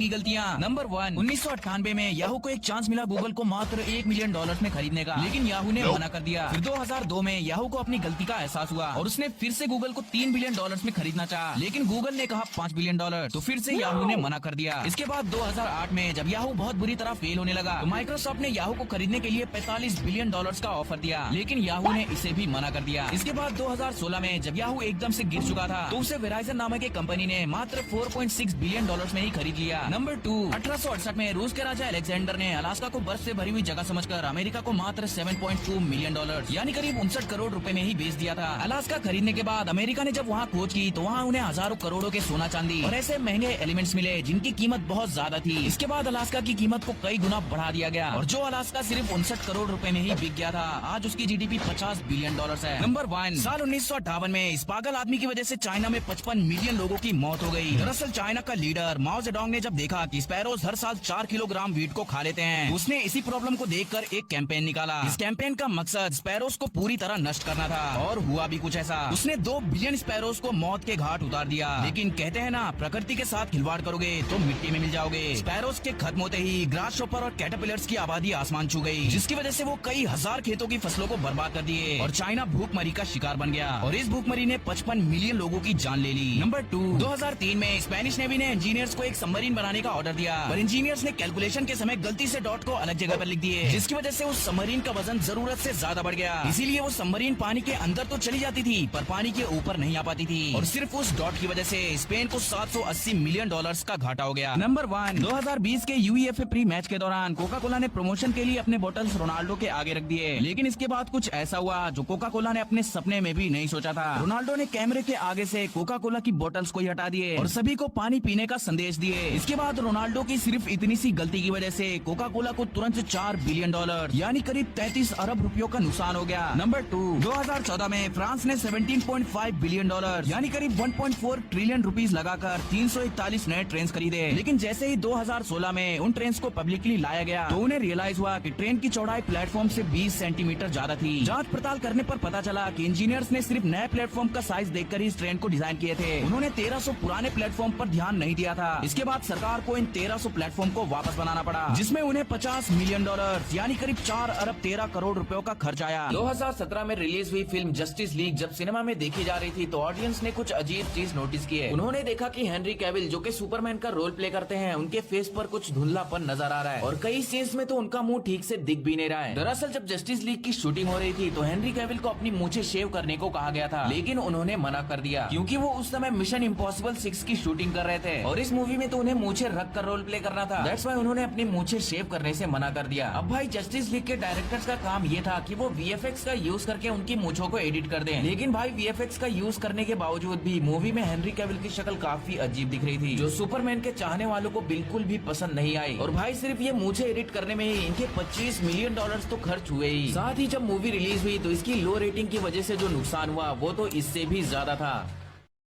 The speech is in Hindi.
की गलतियाँ। नंबर 1, 1998 में याहू को एक चांस मिला गूगल को मात्र $1 मिलियन में खरीदने का, लेकिन याहू ने मना कर दिया। फिर 2002 में याहू को अपनी गलती का एहसास हुआ और उसने फिर से गूगल को $3 बिलियन में खरीदना चाहा, लेकिन गूगल ने कहा $5 बिलियन, तो फिर से याहू ने मना कर दिया। इसके बाद 2008 में जब याहू बहुत बुरी तरह फेल होने लगा तो माइक्रोसॉफ्ट ने याहू को खरीदने के लिए $45 बिलियन का ऑफर दिया, लेकिन याहू ने इसे भी मना कर दिया। इसके बाद 2016 में जब याहू एकदम से गिर चुका था तो उसे वेराइजन नामक एक कंपनी ने मात्र $4.6 बिलियन में ही खरीद लिया। नंबर 2, 1868 में रूस के राजा अलेक्जेंडर ने अलास्का को बर्फ से भरी हुई जगह समझकर अमेरिका को मात्र $7.2 मिलियन यानी करीब 59 करोड़ रुपए में ही बेच दिया था। अलास्का खरीदने के बाद अमेरिका ने जब वहाँ खोज की तो वहाँ उन्हें हजारों करोड़ों के सोना चांदी और ऐसे महंगे एलिमेंट्स मिले जिनकी कीमत बहुत ज्यादा थी। इसके बाद अलास्का की कीमत को कई गुना बढ़ा दिया गया और जो अलास्का सिर्फ 59 करोड़ रुपए में ही बिक गया था, आज उसकी जीडीपी $50 बिलियन है। नंबर 1, साल 1958 में इस पागल आदमी की वजह से चाइना में 55 मिलियन लोगों की मौत हो गई। दरअसल चाइना का लीडर माओ जेडोंग ने जब देखा कि स्पैरोज हर साल 4 किलोग्राम वीट को खा लेते हैं, उसने इसी प्रॉब्लम को देखकर एक कैंपेन निकाला। इस कैंपेन का मकसद स्पैरोज को पूरी तरह नष्ट करना था और हुआ भी कुछ ऐसा। उसने 2 बिलियन स्पैरोज को मौत के घाट उतार दिया। लेकिन कहते हैं ना, प्रकृति के साथ खिलवाड़ करोगे तो मिट्टी में मिल जाओगे। स्पैरोज के खत्म होते ही ग्रास शॉपर और कैटरपिलर्स की आबादी आसमान छू गई, जिसकी वजह से वो कई हजार खेतों की फसलों को बर्बाद कर दिए और चाइना भूखमरी का शिकार बन गया और इस भूखमरी ने 55 मिलियन लोगों की जान ले ली। नंबर 2, 2003 में स्पेनिश नेवी ने इंजीनियर्स को एक सबमरीन बनाने का ऑर्डर दिया, पर इंजीनियर्स ने कैलकुलेशन के समय गलती से डॉट को अलग जगह पर लिख दिए, जिसकी वजह से उस सबमरीन का वजन जरूरत से ज्यादा बढ़ गया। इसीलिए वो सबमरीन पानी के अंदर तो चली जाती थी पर पानी के ऊपर नहीं आ पाती थी और सिर्फ उस डॉट की वजह से स्पेन को $780 मिलियन का घाटा हो गया। नंबर 1, 2020 के यूईएफए प्री मैच के दौरान कोका कोला ने प्रमोशन के लिए अपने बोतल्स रोनाल्डो के आगे रख दिए, लेकिन इसके बाद कुछ ऐसा हुआ जो कोका कोला ने अपने सपने में भी नहीं सोचा था। रोनाल्डो ने कैमरे के आगे से कोका कोला की बोतल्स को हटा दिए और सभी को पानी पीने का संदेश दिए। इसके बाद रोनाल्डो की सिर्फ इतनी सी गलती की वजह से कोका कोला को तुरंत $4 बिलियन यानी करीब 33 अरब रुपयों का नुकसान हो गया। नंबर 2, 2014 में फ्रांस ने $17.5 बिलियन यानी करीब 1.4 ट्रिलियन रुपीस लगाकर 341 नए ट्रेन खरीदे, लेकिन जैसे ही 2016 में उन ट्रेन को पब्लिकली लाया गया तो उन्हें रियलाइज हुआ कि ट्रेन की चौड़ाई प्लेटफॉर्म से 20 सेंटीमीटर ज्यादा थी। जांच पड़ताल करने पर पता चला कि इंजीनियर्स ने सिर्फ नए प्लेटफॉर्म का साइज देखकर ही इस ट्रेन को डिजाइन किए थे। उन्होंने 1300 पुराने प्लेटफॉर्म पर ध्यान नहीं दिया था। इसके बाद सरकार को इन 1300 प्लेटफॉर्म को वापस बनाना पड़ा, जिसमें उन्हें $50 मिलियन यानी करीब 4 अरब 13 करोड़ रुपयों का खर्च आया। 2017 में रिलीज हुई फिल्म जस्टिस लीग जब सिनेमा में देखी जा रही थी तो ऑडियंस ने कुछ अजीब चीज नोटिस की है। उन्होंने देखा कि हेनरी कैविल जो कि सुपरमैन का रोल प्ले करते हैं, उनके फेस पर कुछ धुंधलापन नजर आ रहा है और कई सीन्स में तो उनका मुंह ठीक से दिख भी नहीं रहा है। दरअसल जब जस्टिस लीग की शूटिंग हो रही थी तो हेनरी कैविल को अपनी मूछें शेव करने को कहा गया था, लेकिन उन्होंने मना कर दिया क्योंकि वो उस समय मिशन इम्पॉसिबल 6 की शूटिंग कर रहे थे और इस मूवी में तो उन्हें मूछें रख कर रोल प्ले करना था। दैट्स व्हाई उन्होंने अपनी मूछें शेव करने से मना कर दिया। अब भाई जस्टिस लीग के डायरेक्टर्स का काम ये था कि वो वीएफएक्स का यूज करके उनकी मूछों को एडिट कर दें, लेकिन भाई वीएफएक्स का यूज करने के बावजूद भी मूवी में हेनरी कैविल की शक्ल काफी अजीब दिख रही थी, जो सुपरमैन के चाहने वालों को बिल्कुल भी पसंद नहीं आई। और भाई सिर्फ ये मूछें एडिट करने में ही इनके $25 मिलियन तो खर्च हुए ही। साथ ही जब मूवी रिलीज हुई तो इसकी लो रेटिंग की वजह से जो नुकसान हुआ वो तो इससे भी ज्यादा था।